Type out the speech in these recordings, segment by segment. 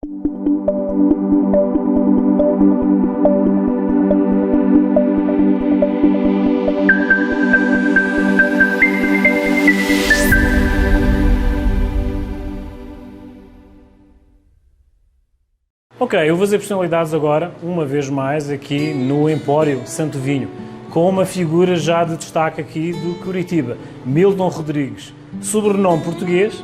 Ok, eu vou fazer personalidades agora, uma vez mais, aqui no Empório Santo Vinho, com uma figura já de destaque aqui do Curitiba, Milton Rodrigues, sobrenome português,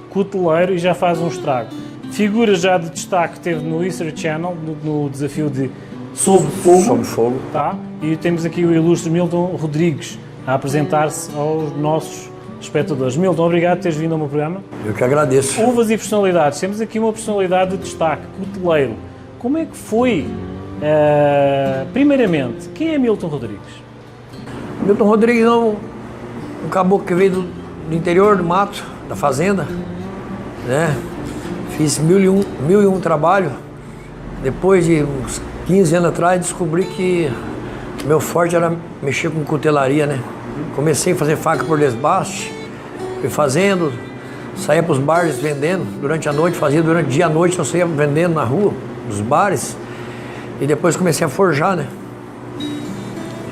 cuteleiro e já faz um estrago. Figura já de destaque que teve no History Channel, no desafio de Sob Fogo. Sob Fogo. Tá? E temos aqui o ilustre Milton Rodrigues a apresentar-se aos nossos espectadores. Milton, obrigado por teres vindo ao meu programa. Eu que agradeço. Uvas e personalidades. Temos aqui uma personalidade de destaque, cuteleiro. Como é que foi, primeiramente, quem é Milton Rodrigues? Milton Rodrigues é um caboclo que veio do interior do mato, da fazenda, né? Fiz mil e um trabalho. Depois de uns 15 anos atrás, descobri que meu forte era mexer com cutelaria, né? Comecei a fazer faca por desbaste, fui fazendo, saía para os bares vendendo durante a noite, fazia durante dia e noite, eu saía vendendo na rua, nos bares, e depois comecei a forjar, né?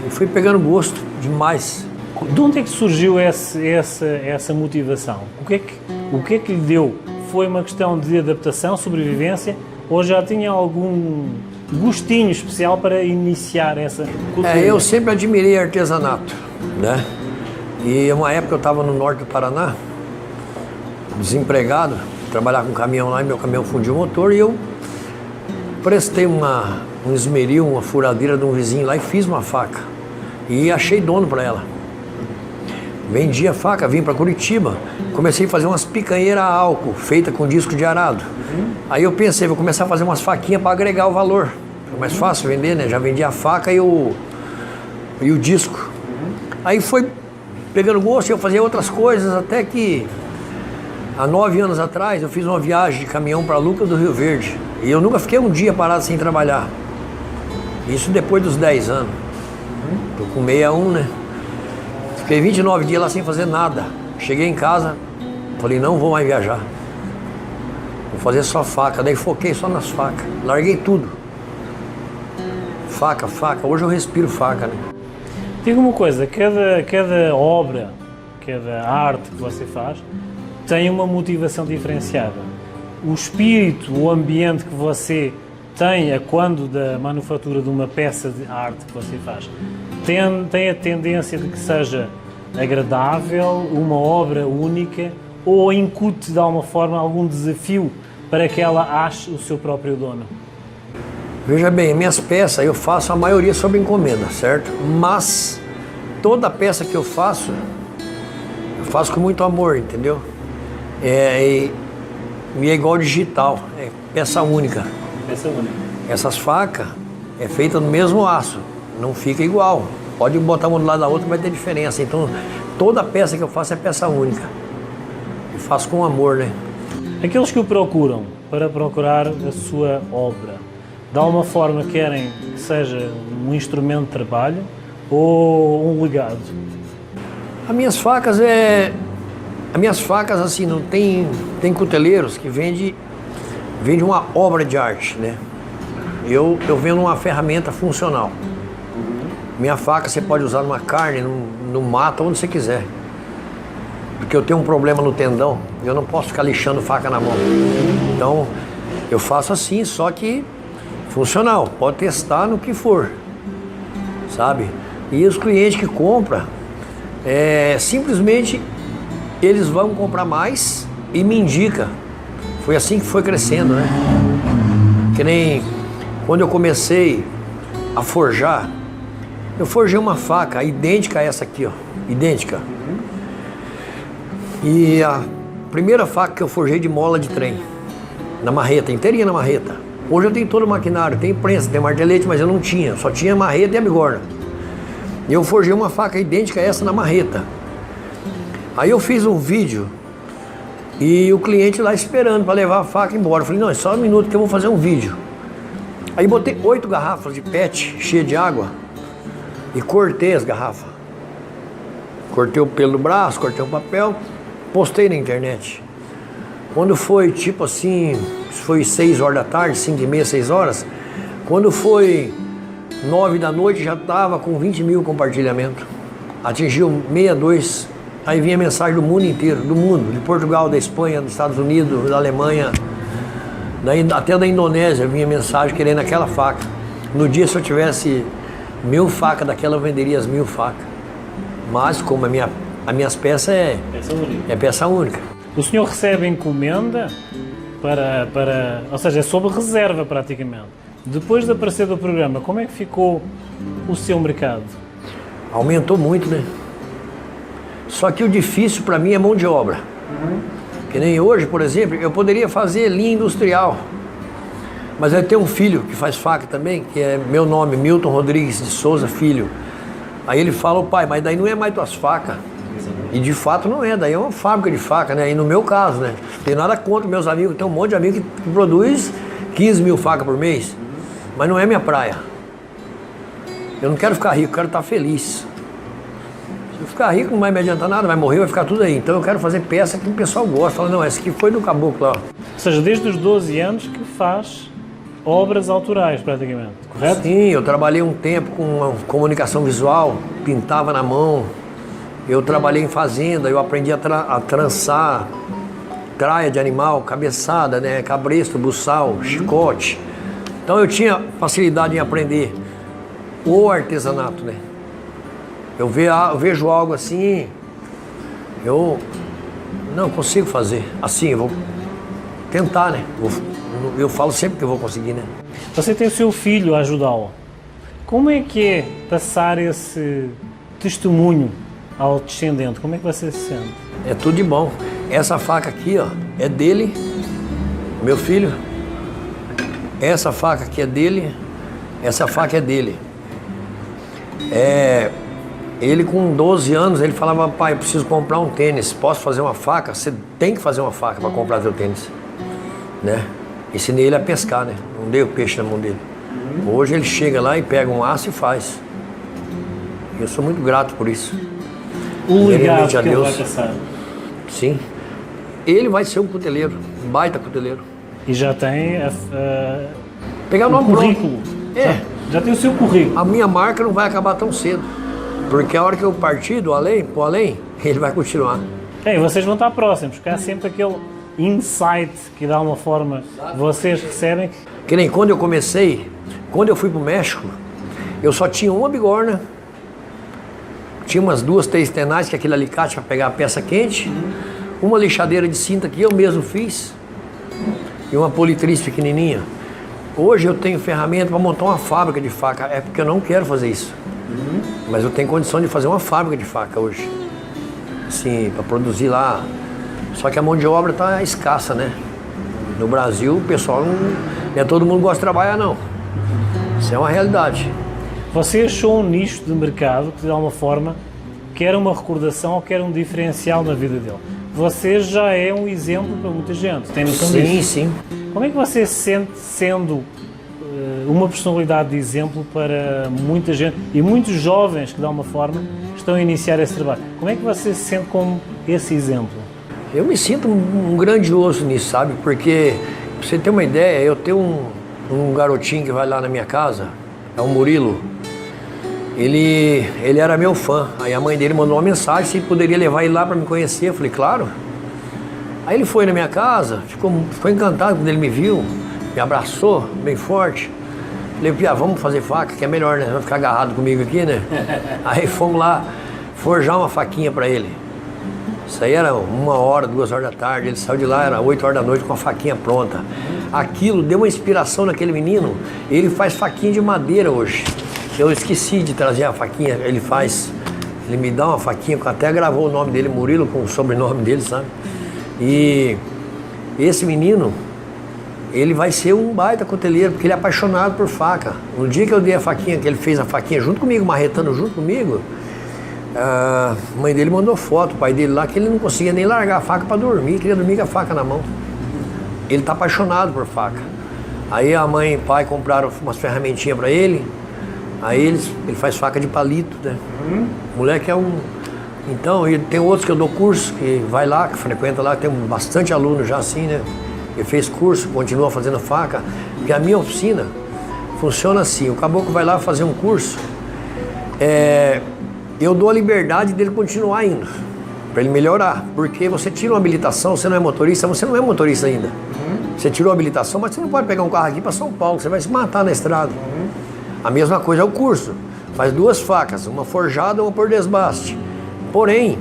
E fui pegando gosto demais. De onde é que surgiu essa motivação? O que é que lhe deu? Foi uma questão de adaptação, sobrevivência, ou já tinha algum gostinho especial para iniciar essa cultura? Eu sempre admirei artesanato, né? E uma época eu estava no norte do Paraná, desempregado, trabalhava com caminhão lá e meu caminhão fundiu o motor e eu prestei um esmeril, uma furadeira de um vizinho lá e fiz uma faca. E achei dono para ela. Vendia faca, vim para Curitiba, comecei a fazer umas picanheiras a álcool, feita com disco de arado. Aí eu pensei, vou começar a fazer umas faquinhas para agregar o valor. Foi mais fácil vender, né? Já vendia a faca e o disco. Aí foi pegando gosto, eu fazia outras coisas, até que há 9 anos atrás eu fiz uma viagem de caminhão para Lucas do Rio Verde. E eu nunca fiquei um dia parado sem trabalhar. Isso depois dos 10 anos. Tô com 61, né? Fiquei 29 dias lá sem fazer nada. Cheguei em casa, falei, não vou mais viajar. Vou fazer só faca. Daí foquei só nas facas. Larguei tudo. Faca. Hoje eu respiro faca, né? Diga uma coisa, cada obra, cada arte que você faz tem uma motivação diferenciada. O espírito, o ambiente que você tem a quando da manufatura de uma peça de arte que você faz, tem a tendência de que seja agradável, uma obra única, ou incute de alguma forma algum desafio para que ela ache o seu próprio dono? Veja bem, minhas peças eu faço a maioria sob encomenda, certo? Mas toda peça que eu faço com muito amor, entendeu? E é igual digital, é peça única. Peça única. Essas facas é feita no mesmo aço, não fica igual. Pode botar uma do lado da outra, vai ter diferença. Então, toda peça que eu faço é peça única. Eu faço com amor, né? Aqueles que o procuram para procurar a sua obra, de alguma forma querem que seja um instrumento de trabalho ou um legado? As minhas facas assim, não tem cuteleiros que vende uma obra de arte, né? Eu vendo uma ferramenta funcional. Minha faca você pode usar numa carne, no mato, onde você quiser. Porque eu tenho um problema no tendão, eu não posso ficar lixando faca na mão. Então, eu faço assim, só que funcional, pode testar no que for, sabe? E os clientes que compram, simplesmente eles vão comprar mais e me indica. Foi assim que foi crescendo, né? Que nem quando eu comecei a forjar, eu forjei uma faca idêntica a essa aqui, ó, idêntica. E a primeira faca que eu forjei de mola de trem, na marreta, inteirinha na marreta. Hoje eu tenho todo o maquinário, tem prensa, tem martelete, mas eu não tinha, só tinha marreta e a bigorna. E eu forjei uma faca idêntica a essa na marreta. Aí eu fiz um vídeo e o cliente lá esperando para levar a faca embora. Eu falei, não, é só um minuto que eu vou fazer um vídeo. Aí botei 8 garrafas de PET cheias de água e cortei as garrafas. Cortei o pelo do braço, cortei o papel, postei na internet. Quando foi tipo assim, foi 6 horas da tarde, 5h30, 6 horas. Quando foi 9 da noite, já estava com 20 mil compartilhamentos. Atingiu 62. Aí vinha mensagem do mundo inteiro, do mundo, de Portugal, da Espanha, dos Estados Unidos, da Alemanha, até da Indonésia vinha mensagem querendo aquela faca. No dia, se eu tivesse 1000 facas daquela, eu venderia as 1000 facas. Mas como as minhas peças é peça única. O senhor recebe encomenda ou seja, é sob reserva praticamente. Depois de aparecer do programa, como é que ficou o seu mercado? Aumentou muito, né? Só que o difícil para mim é mão de obra. Que nem hoje, por exemplo, eu poderia fazer linha industrial. Mas eu tenho um filho que faz faca também, que é meu nome, Milton Rodrigues de Souza Filho. Aí ele fala, pai, mas daí não é mais tuas facas. E de fato não é, daí é uma fábrica de faca, né? E no meu caso, né? Não tenho nada contra meus amigos, tem um monte de amigos que produz 15 mil facas por mês. Mas não é minha praia. Eu não quero ficar rico, eu quero estar feliz. Se eu ficar rico não vai me adiantar nada, vai morrer, vai ficar tudo aí. Então eu quero fazer peça que o pessoal gosta. Fala, não, essa aqui foi do caboclo lá. Ou seja, desde os 12 anos que faz obras autorais praticamente, correto? Sim, eu trabalhei um tempo com comunicação visual, pintava na mão. Eu trabalhei em fazenda, eu aprendi a trançar traia de animal, cabeçada, né, cabresto, buçal, chicote. Então eu tinha facilidade em aprender o artesanato, né? Eu vejo algo assim, eu não consigo fazer assim, eu vou tentar, né? Eu falo sempre que eu vou conseguir, né? Você tem o seu filho a ajudá-lo. Como é que é passar esse testemunho ao descendente? Como é que você se sente? É tudo de bom. Essa faca aqui, ó, é dele, meu filho. Essa faca aqui é dele, essa faca é dele. Ele com 12 anos, ele falava, pai, eu preciso comprar um tênis, posso fazer uma faca? Você tem que fazer uma faca para comprar seu tênis, né? Ensinei ele a pescar, né? Não dei o peixe na mão dele. Hoje ele chega lá e pega um aço e faz. Eu sou muito grato por isso. O legado que ele vai passar. Sim. Ele vai ser um cuteleiro, um baita cuteleiro. E já tem pegar o nome currículo. Já tem o seu currículo. A minha marca não vai acabar tão cedo. Porque a hora que eu partir pro além, ele vai continuar. E vocês vão estar próximos, porque há sempre aquele insight que de alguma forma vocês recebem. Que nem quando eu comecei, quando eu fui pro México, eu só tinha uma bigorna, tinha umas 2, 3 tenazes, que é aquele alicate para pegar a peça quente, uma lixadeira de cinta que eu mesmo fiz e uma politriz pequenininha. Hoje eu tenho ferramenta para montar uma fábrica de faca, é porque eu não quero fazer isso. Mas eu tenho condição de fazer uma fábrica de faca hoje. Assim, para produzir lá. Só que a mão de obra está escassa, né? No Brasil, o pessoal não é todo mundo gosta de trabalhar, não. Isso é uma realidade. Você achou um nicho de mercado que, de alguma forma, quer uma recordação ou quer um diferencial na vida dele. Você já é um exemplo para muita gente, tem noção disso? Sim, sim. Como é que você se sente sendo uma personalidade de exemplo para muita gente e muitos jovens que, de alguma forma, estão a iniciar esse trabalho? Como é que você se sente como esse exemplo? Eu me sinto um grandioso nisso, sabe? Porque, pra você ter uma ideia, eu tenho um garotinho que vai lá na minha casa, é o Murilo. Ele era meu fã. Aí a mãe dele mandou uma mensagem se poderia levar ele lá para me conhecer. Eu falei, claro. Aí ele foi na minha casa, ficou encantado quando ele me viu, me abraçou bem forte. Falei, Pia, vamos fazer faca, que é melhor, né? Vai ficar agarrado comigo aqui, né? Aí fomos lá forjar uma faquinha para ele. Isso aí era 1 hora, 2 horas da tarde. Ele saiu de lá, era 8 horas da noite com a faquinha pronta. Aquilo deu uma inspiração naquele menino. Ele faz faquinha de madeira hoje. Eu esqueci de trazer a faquinha, ele me dá uma faquinha, até gravou o nome dele, Murilo, com o sobrenome dele, sabe? E esse menino, ele vai ser um baita cuteleiro, porque ele é apaixonado por faca. No dia que eu dei a faquinha, que ele fez a faquinha junto comigo, marretando junto comigo, a mãe dele mandou foto, o pai dele lá, que ele não conseguia nem largar a faca para dormir, queria dormir com a faca na mão. Ele tá apaixonado por faca. Aí a mãe e o pai compraram umas ferramentinhas para ele. Aí ele faz faca de palito, né? O moleque é um... Então, tem outros que eu dou curso, que vai lá, que frequenta lá, tem bastante aluno já assim, né? Ele fez curso, continua fazendo faca, porque a minha oficina funciona assim, o caboclo vai lá fazer um curso, eu dou a liberdade dele continuar indo, para ele melhorar, porque você tira uma habilitação, você não é motorista ainda. Você tirou a habilitação, mas você não pode pegar um carro aqui para São Paulo, você vai se matar na estrada. A mesma coisa é o curso, faz 2 facas, uma forjada e uma por desbaste. Porém,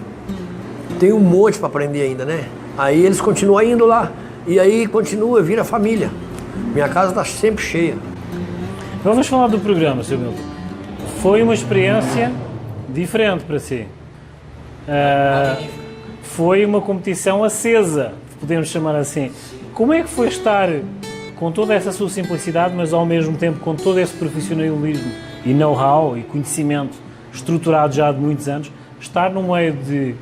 tem um monte para aprender ainda, né? Aí eles continuam indo lá, e aí continua, vira família. Minha casa está sempre cheia. Vamos falar do programa, Sr. Milton. Foi uma experiência diferente para si. Foi uma competição acesa, podemos chamar assim. Como é que foi estar com toda essa sua simplicidade, mas ao mesmo tempo com todo esse profissionalismo e know-how e conhecimento estruturado já de muitos anos, estar no meio de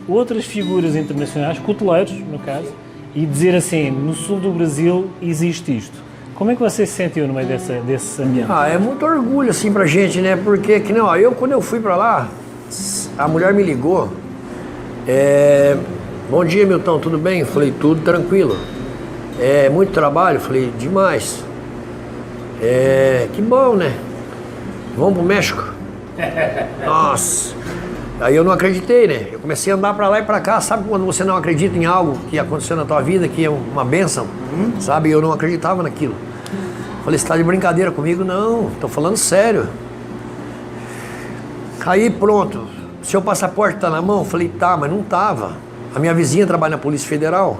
outras figuras internacionais, coteleiros, no caso, e dizer assim, no sul do Brasil existe isto? Como é que você se sentiu no meio desse ambiente? É muito orgulho assim pra gente, né? Porque que não, quando eu fui pra lá, a mulher me ligou. Bom dia, Milton, tudo bem? Eu falei, tudo tranquilo. Muito trabalho? Eu falei, demais. Que bom, né? Vamos pro México? Nossa. Aí eu não acreditei, né? Eu comecei a andar pra lá e pra cá. Sabe quando você não acredita em algo que aconteceu na tua vida, que é uma bênção? Sabe? Eu não acreditava naquilo. Falei, você tá de brincadeira comigo? Não, tô falando sério. Aí pronto. Seu passaporte tá na mão? Eu falei, tá, mas não tava. A minha vizinha trabalha na Polícia Federal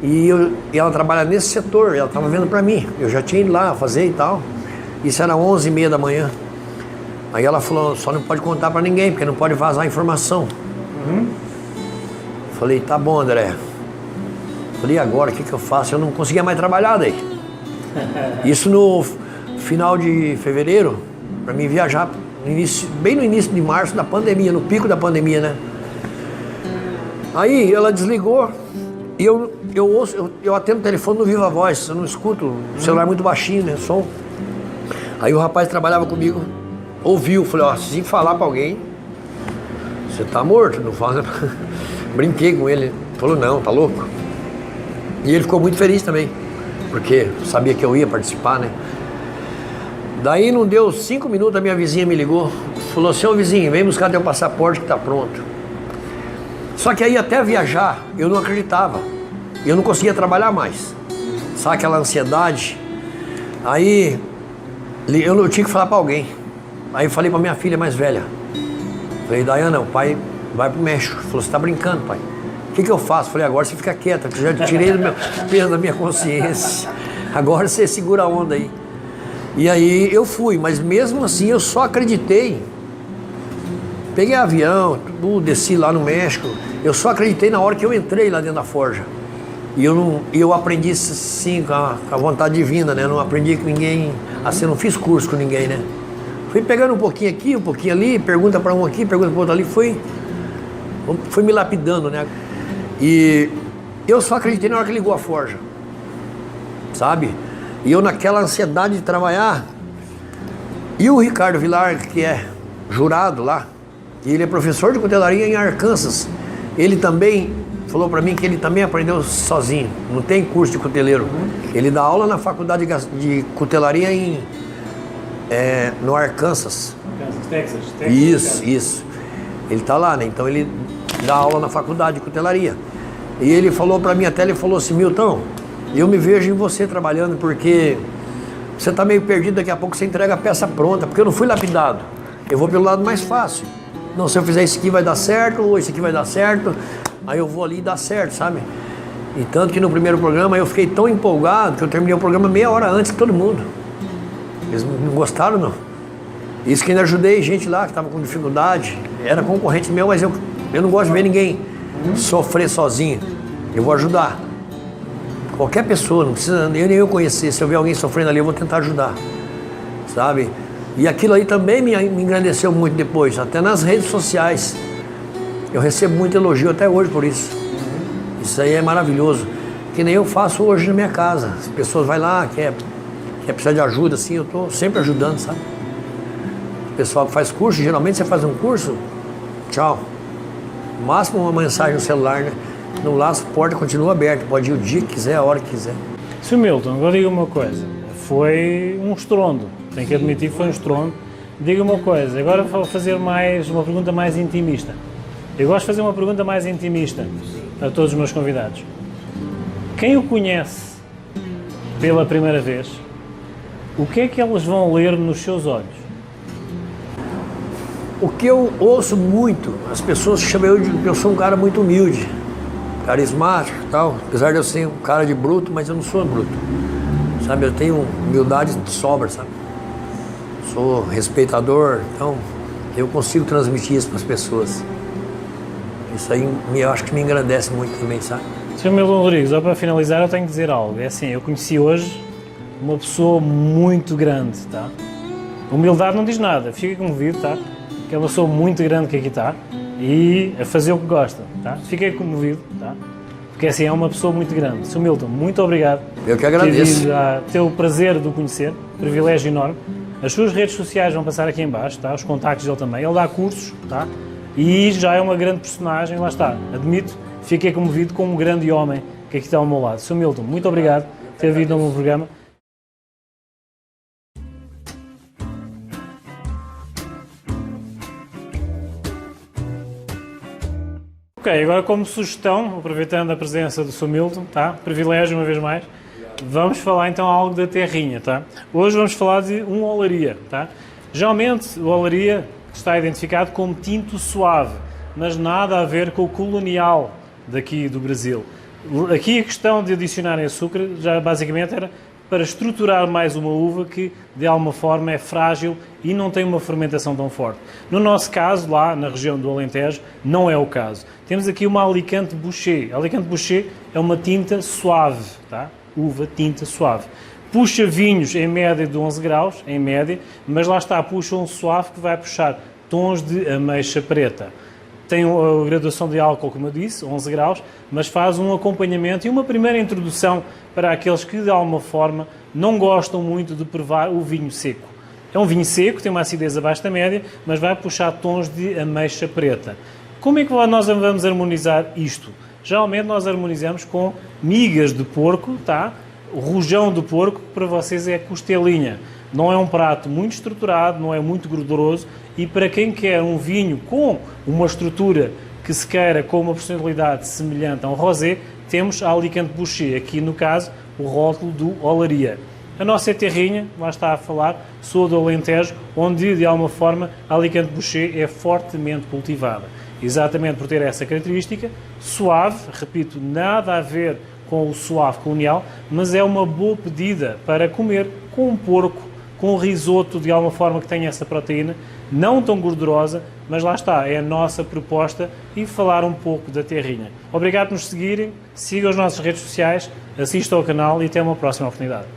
e ela trabalha nesse setor, ela tava vendo pra mim. Eu já tinha ido lá fazer e tal. Isso era 11h30 da manhã. Aí ela falou, só não pode contar pra ninguém, porque não pode vazar a informação. Falei, tá bom, André. Falei, e agora, o que eu faço? Eu não conseguia mais trabalhar daí. Isso no final de fevereiro, pra mim viajar, bem no início de março da pandemia, no pico da pandemia, né? Aí ela desligou e eu atendo o telefone no Viva Voz, eu não escuto, o celular é muito baixinho, né, som. Aí o rapaz que trabalhava comigo ouviu, falei, se falar pra alguém, você tá morto, não fala. Brinquei com ele, falou, não, tá louco? E ele ficou muito feliz também, porque sabia que eu ia participar, né? Daí não deu 5 minutos, a minha vizinha me ligou, falou, seu vizinho, vem buscar teu passaporte que tá pronto. Só que aí até viajar, eu não acreditava, eu não conseguia trabalhar mais, sabe aquela ansiedade? Aí eu tinha que falar pra alguém, aí eu falei pra minha filha mais velha, falei, Dayana, o pai vai pro México. Falou, você tá brincando, pai? O que eu faço? Falei, agora você fica quieta, que eu já tirei do meu peso da minha consciência, agora você segura a onda aí. E aí eu fui, mas mesmo assim eu só acreditei. Peguei avião, tudo, desci lá no México. Eu só acreditei na hora que eu entrei lá dentro da forja. E eu aprendi sim com a vontade divina, né? Não aprendi com ninguém, assim, não fiz curso com ninguém, né? Fui pegando um pouquinho aqui, um pouquinho ali, pergunta para um aqui, pergunta para outro ali, fui me lapidando, né? E eu só acreditei na hora que ligou a forja, sabe? E eu naquela ansiedade de trabalhar. E o Ricardo Vilar, que é jurado lá, e ele é professor de cutelaria em Arkansas, ele também falou para mim que ele também aprendeu sozinho, não tem curso de cuteleiro. Ele dá aula na faculdade de cutelaria no Arkansas. Texas. Isso. Ele tá lá, né? Então ele dá aula na faculdade de cutelaria. E ele falou para mim até, ele falou assim, Milton, eu me vejo em você trabalhando porque você tá meio perdido, daqui a pouco você entrega a peça pronta, porque eu não fui lapidado. Eu vou pelo lado mais fácil. Não, se eu fizer isso aqui vai dar certo, ou isso aqui vai dar certo, aí eu vou ali e dá certo, sabe? E tanto que no primeiro programa eu fiquei tão empolgado que eu terminei o programa meia hora antes que todo mundo. Eles não gostaram, não. Isso que ainda ajudei gente lá que estava com dificuldade. Era concorrente meu, mas eu não gosto de ver ninguém sofrer sozinho. Eu vou ajudar. Qualquer pessoa, não precisa nem eu conhecer. Se eu ver alguém sofrendo ali, eu vou tentar ajudar. Sabe? E aquilo aí também me engrandeceu muito depois, até nas redes sociais. Eu recebo muito elogio até hoje por isso. Isso aí é maravilhoso. Que nem eu faço hoje na minha casa. As pessoas vão lá, quer precisar de ajuda, assim, eu estou sempre ajudando, sabe? O pessoal que faz curso, geralmente você faz um curso, tchau. No máximo uma mensagem no celular, né? No laço, a porta continua aberta, pode ir o dia que quiser, a hora que quiser. Sr. Milton, agora diga uma coisa, foi um estrondo, tenho que admitir que foi um estrondo. Diga uma coisa, agora vou fazer uma pergunta mais intimista. Eu gosto de fazer uma pergunta mais intimista a todos os meus convidados. Quem o conhece pela primeira vez, o que é que elas vão ler nos seus olhos? O que eu ouço muito, as pessoas chamam eu de que eu sou um cara muito humilde, carismático e tal, apesar de eu ser um cara de bruto, mas eu não sou bruto, sabe? Eu tenho humildade de sobra, sabe? Sou respeitador, então eu consigo transmitir isso para as pessoas. Isso aí eu acho que me engrandece muito também, sabe? Sr. Milton Rodrigues, só para finalizar eu tenho que dizer algo. É assim, eu conheci hoje uma pessoa muito grande, tá? Humildade não diz nada, fica comovido, tá? Que é uma pessoa muito grande que aqui está e a fazer o que gosta, tá? Fiquei comovido, tá? Porque assim, é uma pessoa muito grande. Sr. Milton, muito obrigado. Eu que agradeço. Ter o prazer de o conhecer, privilégio enorme. As suas redes sociais vão passar aqui em baixo, tá? Os contactos dele também. Ele dá cursos, tá? E já é uma grande personagem, lá está. Admito, fiquei comovido com um grande homem que aqui está ao meu lado. Sr. Milton, muito obrigado por ter vindo ao meu programa. Ok, agora como sugestão, aproveitando a presença do Sr. Milton, tá? Privilégio uma vez mais, vamos falar então algo da terrinha, tá? Hoje vamos falar de um olaria, tá? Geralmente o olaria está identificado como tinto suave, mas nada a ver com o colonial daqui do Brasil. Aqui a questão de adicionarem açúcar já basicamente era para estruturar mais uma uva que de alguma forma é frágil e não tem uma fermentação tão forte. No nosso caso, lá na região do Alentejo, não é o caso. Temos aqui uma Alicante Bouschet. A Alicante Bouschet é uma tinta suave, tá? Uva tinta suave. Puxa vinhos em média de 11 graus, em média, mas lá está, puxa um suave que vai puxar tons de ameixa preta. Tem a graduação de álcool, como eu disse, 11 graus, mas faz um acompanhamento e uma primeira introdução para aqueles que, de alguma forma, não gostam muito de provar o vinho seco. É um vinho seco, tem uma acidez abaixo da média, mas vai puxar tons de ameixa preta. Como é que nós vamos harmonizar isto? Geralmente nós harmonizamos com migas de porco, tá? O rojão de porco, que para vocês é costelinha. Não é um prato muito estruturado, não é muito gorduroso e para quem quer um vinho com uma estrutura que se queira com uma personalidade semelhante a um rosé, temos a Alicante Bouschet, aqui no caso o rótulo do Olaria. A nossa terrinha, lá está a falar, sou do Alentejo, onde de alguma forma a Alicante Bouschet é fortemente cultivada. Exatamente por ter essa característica, suave, repito, nada a ver com o suave colonial, mas é uma boa pedida para comer com um porco, com um risoto de alguma forma que tenha essa proteína, não tão gordurosa, mas lá está, é a nossa proposta e falar um pouco da terrinha. Obrigado por nos seguirem, sigam as nossas redes sociais, assistam ao canal e até uma próxima oportunidade.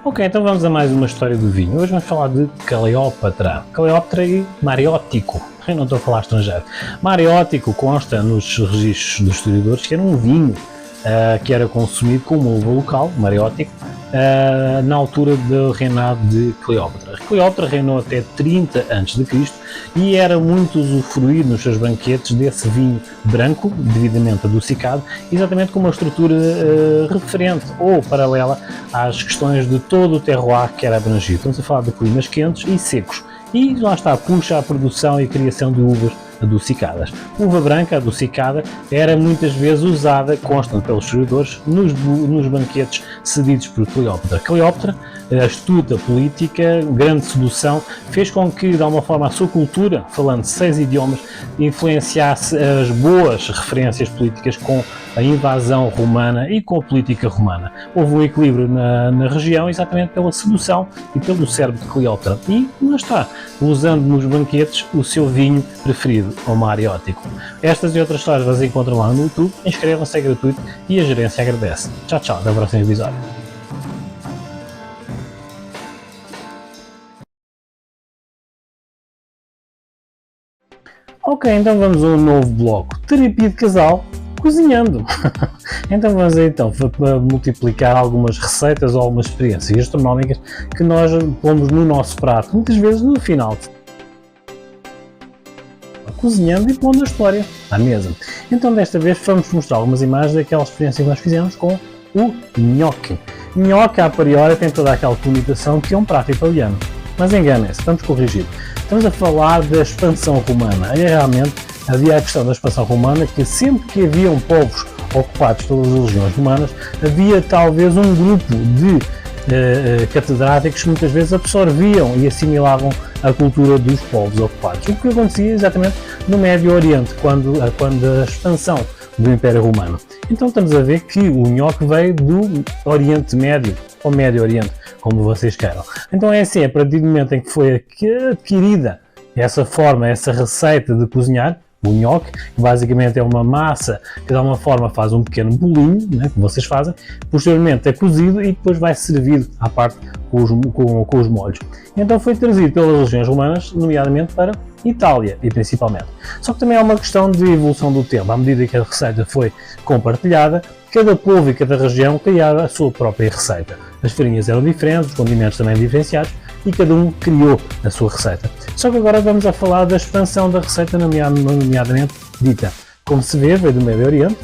Ok, então vamos a mais uma história do vinho. Hoje vamos falar de Cleópatra. Cleópatra e Mariótico. Eu não estou a falar estrangeiro. Mariótico consta nos registros dos historiadores que era um vinho que era consumido como uva local, Mariótico, na altura do reinado de Cleópatra. Cleópatra reinou até 30 a.C. e era muito usufruído nos seus banquetes desse vinho branco, devidamente adocicado, exatamente com uma estrutura referente ou paralela às questões de todo o terroir que era abrangido. Estamos a falar de climas quentes e secos. E lá está, puxa a produção e criação de uvas adocicadas. Uva branca adocicada era muitas vezes usada, constam pelos historiadores, nos banquetes cedidos por Cleópatra. Cleópatra, astuta política, grande sedução, fez com que, de alguma forma, a sua cultura, falando 6 idiomas, influenciasse as boas referências políticas com a invasão romana e com a política romana. Houve um equilíbrio na região exatamente pela sedução e pelo cérebro de Cleópatra. E lá está, usando nos banquetes o seu vinho preferido, o Mariótico. Estas e outras histórias vocês encontram lá no YouTube. Inscrevam-se, é gratuito e a gerência agradece. Tchau, tchau, até o próximo episódio. Ok, então vamos a um novo bloco. Terapia de casal, cozinhando. Então vamos então multiplicar algumas receitas ou algumas experiências gastronómicas que nós pomos no nosso prato, muitas vezes no final. Cozinhando e pondo a história à mesa. Então desta vez vamos mostrar algumas imagens daquela experiência que nós fizemos com o nhoque. Nhoque, a priori, tem toda aquela conotação que é um prato italiano. Mas enganem-se, vamos corrigir. Estamos a falar da expansão romana. E realmente havia a questão da expansão romana, que sempre que haviam povos ocupados pelas legiões romanas, havia talvez um grupo de catedráticos que muitas vezes absorviam e assimilavam a cultura dos povos ocupados. O que acontecia exatamente no Médio Oriente, quando a expansão do Império Romano. Então estamos a ver que o nhoque veio do Oriente Médio, ou Médio Oriente, como vocês queiram. Então é assim, a partir do momento em que foi adquirida essa forma, essa receita de cozinhar, o nhoque, que basicamente é uma massa que de alguma forma faz um pequeno bolinho, né, que vocês fazem, posteriormente é cozido e depois vai servido à parte com os molhos. Então foi trazido pelas legiões romanas, nomeadamente para Itália e principalmente. Só que também há uma questão de evolução do tempo. À medida que a receita foi compartilhada, cada povo e cada região criava a sua própria receita. As farinhas eram diferentes, os condimentos também diferenciados e cada um criou a sua receita. Só que agora vamos a falar da expansão da receita, nomeadamente dita. Como se vê, veio do Médio Oriente,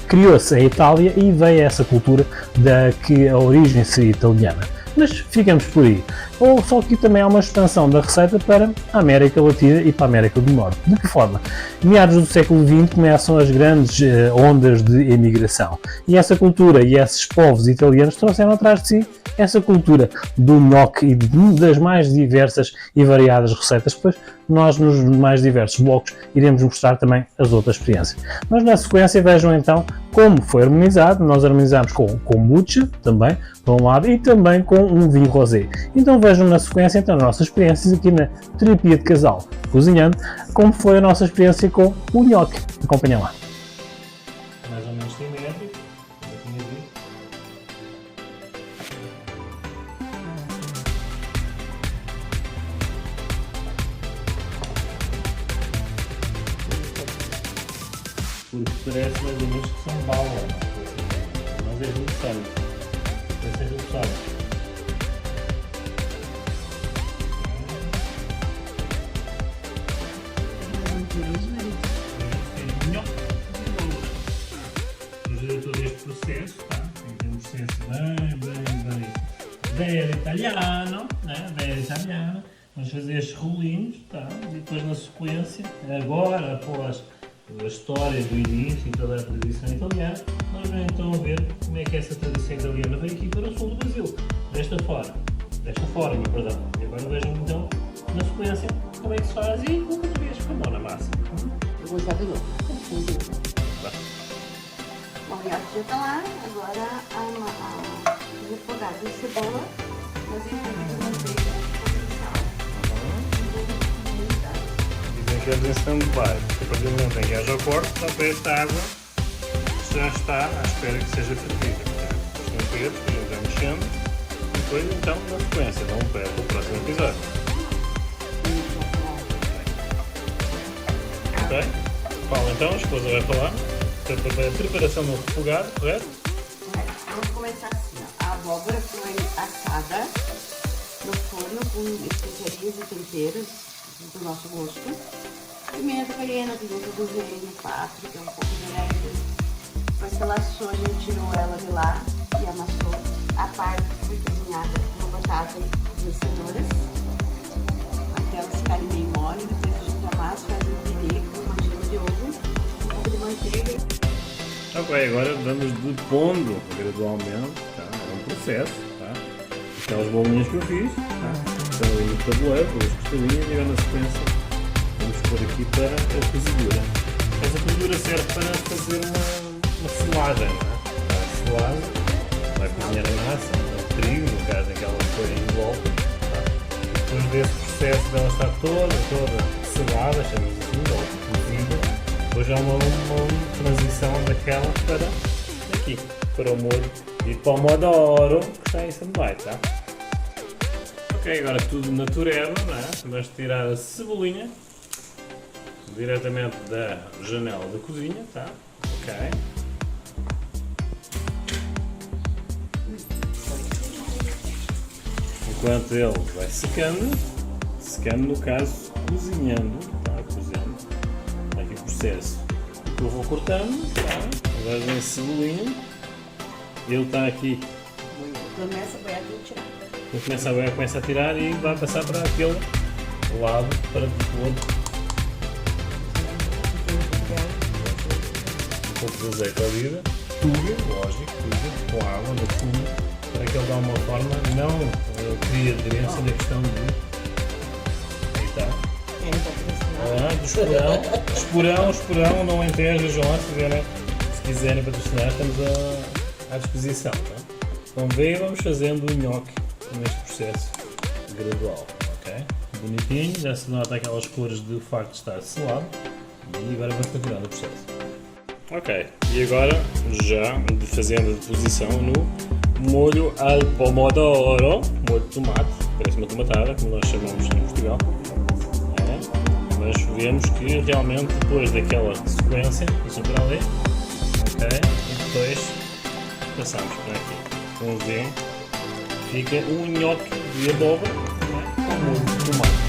criou-se a Itália e veio essa cultura da que a origem seria italiana. Mas ficamos por aí. Ou só que também há uma expansão da receita para a América Latina e para a América do Norte. De que forma? Em meados do século XX começam as grandes ondas de emigração. E essa cultura e esses povos italianos trouxeram atrás de si essa cultura do nhoque e das mais diversas e variadas receitas. Depois nós, nos mais diversos blocos, iremos mostrar também as outras experiências. Mas na sequência vejam então como foi harmonizado. Nós harmonizamos com kombucha também, por um lado, e também com um vinho rosé. Então vejam na sequência então as nossas experiências aqui na terapia de casal cozinhando, como foi a nossa experiência com o nhoque. Acompanhem lá. Mais ou menos simétrico, porque parece mais ou menos que são balas, mas é necessário. Parece ser necessário. Fazer todo este processo, tá? Tem que ter um processo bem italiano, né? Bem italiano. Vamos fazer estes rolinhos, tá? E depois na sequência, agora após a história do início e toda a tradição italiana, nós vamos então ver como é que essa tradição italiana veio aqui para o sul do Brasil, desta forma, perdão. E agora vejam então na sequência como é que se faz e o português com a mão na massa. Eu vou usar de novo. Bom, o nhoque já está lá, agora os refogados de cebola, nós entramos de manteiga com sal. Dizem que eles estão de baixo, a partir do momento em que haja o corte, só para esta água já está à espera que seja fervida. Os temperos, depois vamos mexendo, depois então na sequência, não perca o próximo episódio. Ok? Paulo, então a esposa vai falar da preparação do refogado, correto? Vamos começar assim, ó. A abóbora foi assada no forno com especiarias e temperos do nosso gosto. Pimenta caiena, pimenta do reino, páprica, um pouco de orégano. Depois que ela assou, a gente tirou ela de lá e amassou. A parte foi cozinhada com batata e duas cenouras. Até elas ficarem meio mole. Depois a gente amassa, faz um purê com uma gema de ovo, um pouco de manteiga. Ok, agora vamos depondo gradualmente, tá? É um processo, tá? Aquelas bolinhas que eu fiz, tá? Estão aí no tabuleiro, com as costelinhas e agora na sequência vamos pôr aqui para a cozedura. Essa cozedura serve para fazer uma selagem, não é? A selagem vai cozinhar a massa, o trigo, no caso em que ela foi em volta, tá? E depois desse processo dela estar toda selada, chamamos assim, ou cozida, depois há uma transição daquela para aqui, para o molho de pomodoro que está em stand-by, tá? Ok, agora tudo natureba, não é? Vamos tirar a cebolinha diretamente da janela da cozinha, tá? Ok. Enquanto ele vai secando no caso, cozinhando, tá? Cozendo. Aqui o processo. Eu vou cortando, tá? Agora vem a cebolinha. Ele está aqui. Começa a boiar e tirar. Ele começa a tirar e vai passar para aquele lado para depois. Um pouco de azeite de oliva, tudo, lógico, tudo, com água no fundo, para que ele dê uma forma, não cria aderência na questão de. Aí está. Do esporão, não enteja, João, se quiserem patrocinar, estamos à disposição. Tá? Então vamos fazendo o nhoque neste processo gradual, ok? Bonitinho, já se nota aquelas cores de facto estar selado e agora vamos continuar o processo. Ok, e agora já fazendo a deposição no molho al pomodoro, molho de tomate, parece uma tomatada, como nós chamamos em Portugal. Mas vemos que realmente depois daquela sequência, deixa para ali, ok, e depois passamos para aqui. Como vêem, fica um nhoque de abóbora com molho de tomate.